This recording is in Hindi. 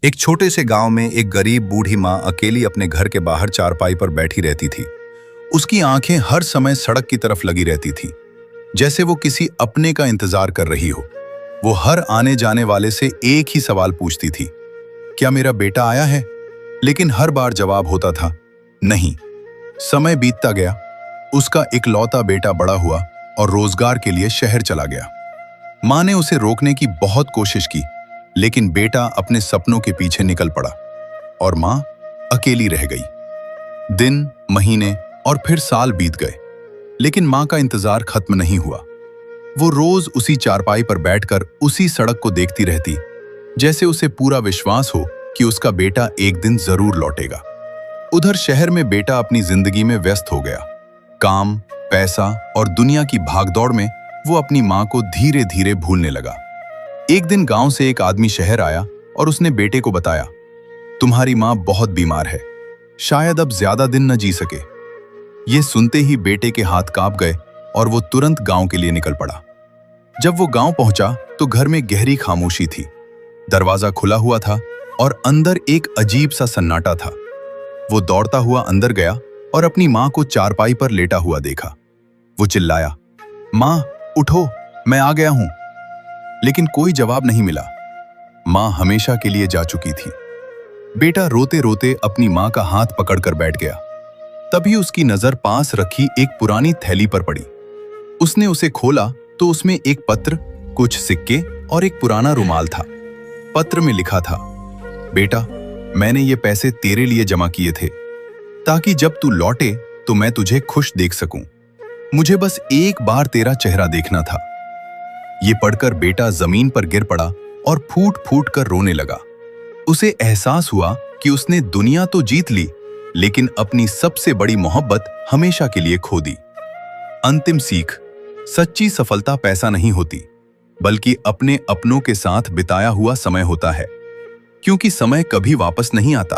एक छोटे से गांव में एक गरीब बूढ़ी माँ अकेली अपने घर के बाहर चारपाई पर बैठी रहती थी। उसकी आंखें हर समय सड़क की तरफ लगी रहती थी, जैसे वो किसी अपने का इंतजार कर रही हो। वो हर आने जाने वाले से एक ही सवाल पूछती थी, क्या मेरा बेटा आया है? लेकिन हर बार जवाब होता था, नहीं। समय बीतता गया। उसका इकलौता बेटा बड़ा हुआ और रोजगार के लिए शहर चला गया। माँ ने उसे रोकने की बहुत कोशिश की, लेकिन बेटा अपने सपनों के पीछे निकल पड़ा और माँ अकेली रह गई। दिन, महीने और फिर साल बीत गए, लेकिन माँ का इंतजार खत्म नहीं हुआ। वो रोज उसी चारपाई पर बैठकर उसी सड़क को देखती रहती, जैसे उसे पूरा विश्वास हो कि उसका बेटा एक दिन जरूर लौटेगा। उधर शहर में बेटा अपनी जिंदगी में व्यस्त हो गया। काम, पैसा और दुनिया की भागदौड़ में वो अपनी माँ को धीरे धीरे भूलने लगा। एक दिन गांव से एक आदमी शहर आया और उसने बेटे को बताया, तुम्हारी माँ बहुत बीमार है, शायद अब ज्यादा दिन न जी सके। ये सुनते ही बेटे के हाथ कांप गए और वो तुरंत गांव के लिए निकल पड़ा। जब वो गांव पहुंचा तो घर में गहरी खामोशी थी। दरवाजा खुला हुआ था और अंदर एक अजीब सा सन्नाटा था। वो दौड़ता हुआ अंदर गया और अपनी माँ को चारपाई पर लेटा हुआ देखा। वो चिल्लाया, माँ उठो, मैं आ गया हूं। लेकिन कोई जवाब नहीं मिला। माँ हमेशा के लिए जा चुकी थी। बेटा रोते रोते अपनी माँ का हाथ पकड़कर बैठ गया। तभी उसकी नजर पास रखी एक पुरानी थैली पर पड़ी। उसने उसे खोला तो उसमें एक पत्र, कुछ सिक्के और एक पुराना रुमाल था। पत्र में लिखा था, बेटा, मैंने ये पैसे तेरे लिए जमा किए थे ताकि जब तू लौटे तो मैं तुझे खुश देख सकूं। मुझे बस एक बार तेरा चेहरा देखना था। ये पढ़कर बेटा जमीन पर गिर पड़ा और फूट फूट कर रोने लगा। उसे एहसास हुआ कि उसने दुनिया तो जीत ली, लेकिन अपनी सबसे बड़ी मोहब्बत हमेशा के लिए खो दी। अंतिम सीख, सच्ची सफलता पैसा नहीं होती, बल्कि अपने अपनों के साथ बिताया हुआ समय होता है, क्योंकि समय कभी वापस नहीं आता,